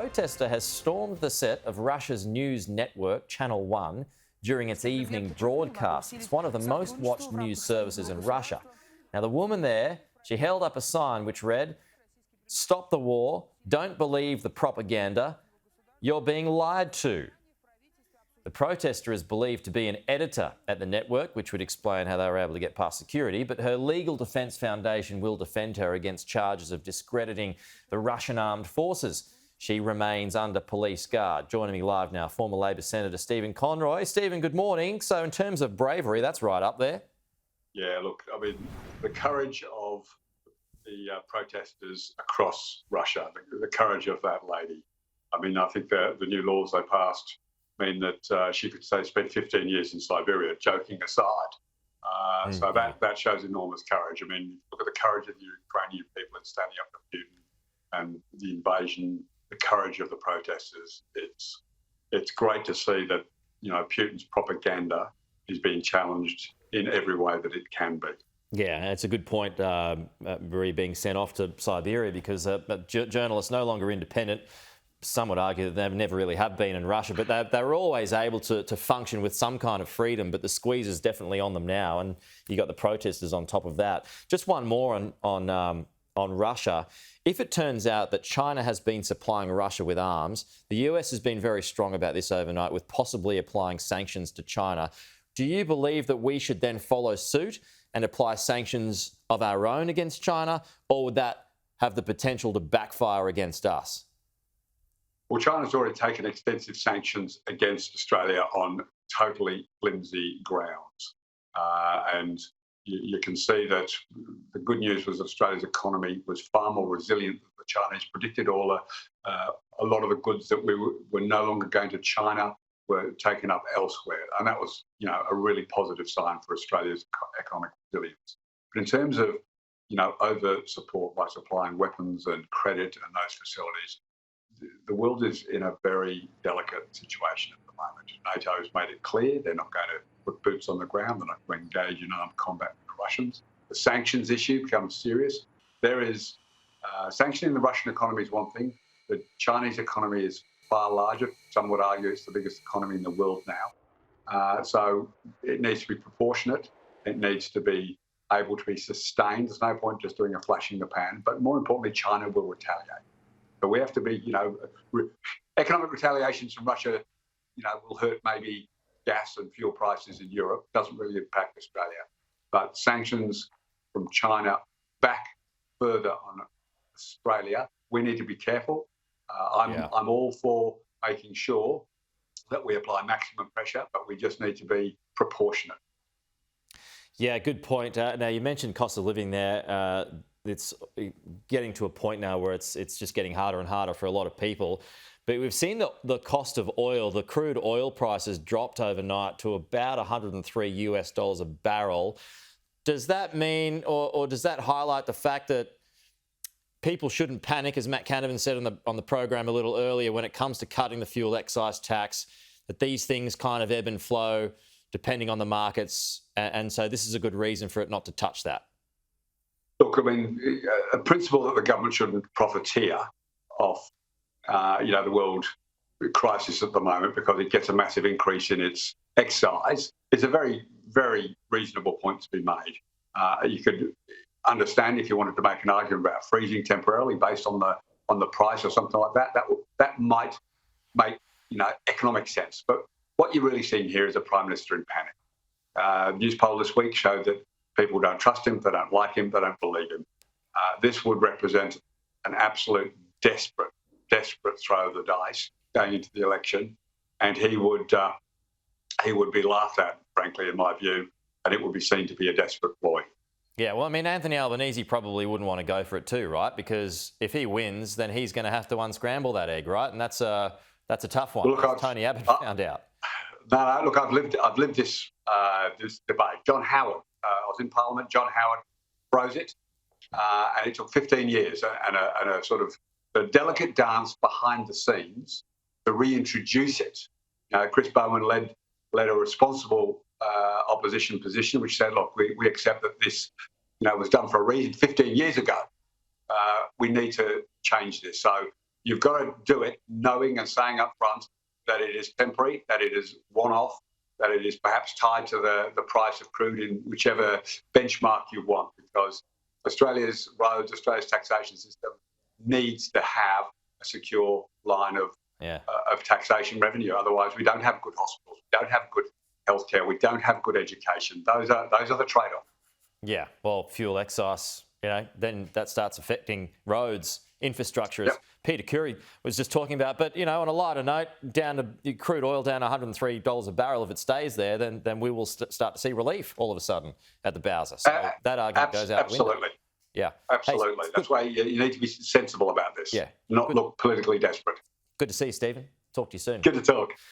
Protester has stormed the set of Russia's news network, Channel 1, during its evening broadcast. It's one of the most watched news services in Russia. Now, the woman there, she held up a sign which read, "Stop the war, don't believe the propaganda, you're being lied to." The protester is believed to be an editor at the network, which would explain how they were able to get past security, but her Legal Defence Foundation will defend her against charges of discrediting the Russian armed forces. She remains under police guard. Joining me live now, former Labor Senator Stephen Conroy. Stephen, good morning. So in terms of bravery, that's right up there. Yeah, look, I mean, the courage of the protesters across Russia, the courage of that lady. I mean, I think the new laws they passed mean that she could say spent 15 years in Siberia, joking aside. So that shows enormous courage. I mean, look at the courage of the Ukrainian people in standing up to Putin and the invasion, the courage of the protesters. It's great to see that, you know, Putin's propaganda is being challenged in every way that it can be. Yeah, it's a good point, Bravery being sent off to Siberia because journalists no longer independent. Some would argue that they never really have been in Russia, but they were always able to function with some kind of freedom, but the squeeze is definitely on them now, and you got the protesters on top of that. Just one more on Russia. If it turns out that China has been supplying Russia with arms, the US has been very strong about this overnight with possibly applying sanctions to China. Do you believe that we should then follow suit and apply sanctions of our own against China, or would that have the potential to backfire against us? Well, China's already taken extensive sanctions against Australia on totally flimsy grounds. And you can see that the good news was Australia's economy was far more resilient than the Chinese predicted. A lot of the goods that were no longer going to China were taken up elsewhere. And that was, you know, a really positive sign for Australia's economic resilience. But in terms of, you know, overt support by supplying weapons and credit and those facilities, the world is in a very delicate situation at the moment. NATO has made it clear they're not going to put boots on the ground, they're not going to engage in armed combat with the Russians. The sanctions issue becomes serious. There is sanctioning the Russian economy is one thing. The Chinese economy is far larger. Some would argue it's the biggest economy in the world now. So it needs to be proportionate. It needs to be able to be sustained. There's no point just doing a flash in the pan. But more importantly, China will retaliate. So we have to be, you know, economic retaliations from Russia, you know, will hurt maybe gas and fuel prices in Europe. Doesn't really impact Australia. But sanctions from China back further on Australia, we need to be careful. I'm all for making sure that we apply maximum pressure, but we just need to be proportionate. Yeah, good point. Now, you mentioned cost of living there. It's getting to a point now where it's just getting harder and harder for a lot of people. But we've seen the cost of oil, the crude oil prices dropped overnight to about $103 a barrel. Does that mean, or does that highlight the fact that people shouldn't panic, as Matt Canavan said on the program a little earlier, when it comes to cutting the fuel excise tax, that these things kind of ebb and flow depending on the markets, and so this is a good reason for it not to touch that? Look, I mean, a principle that the government shouldn't profiteer off, you know, the world crisis at the moment because it gets a massive increase in its excise is a very, very reasonable point to be made. You could understand if you wanted to make an argument about freezing temporarily based on the price or something like that. That might make, you know, economic sense. But what you're really seeing here is a prime minister in panic. News poll this week showed that people don't trust him, they don't like him, they don't believe him. This would represent an absolute desperate throw of the dice going into the election, and he would be laughed at, frankly, in my view, and it would be seen to be a desperate ploy. Yeah, well, I mean, Anthony Albanese probably wouldn't want to go for it too, right? Because if he wins, then he's going to have to unscramble that egg, right? And that's a tough one. Well, look, Tony Abbott found out. No, look, I've lived this debate. John Howard, I was in Parliament. John Howard froze it, and it took 15 years and a sort of a delicate dance behind the scenes to reintroduce it. Chris Bowen led a responsible opposition position, which said, look, we accept that this, was done for a reason 15 years ago. We need to change this. So you've got to do it knowing and saying up front that it is temporary, that it is one-off, that it is perhaps tied to the price of crude in whichever benchmark you want, because Australia's roads, Australia's taxation system needs to have a secure line of taxation revenue. Otherwise, we don't have good hospitals, we don't have good healthcare, we don't have good education. Those are the trade-offs. Yeah, well, fuel excise, then that starts affecting roads, infrastructure, as Peter Curry was just talking about. But, on a lighter note, down to crude oil down $103 a barrel. If it stays there, then we will start to see relief all of a sudden at the Bowser. So that argument goes out the window. Absolutely. Yeah. Absolutely. Hey, that's why you need to be sensible about this. Yeah. Not look politically desperate. Good to see you, Stephen. Talk to you soon. Good to talk.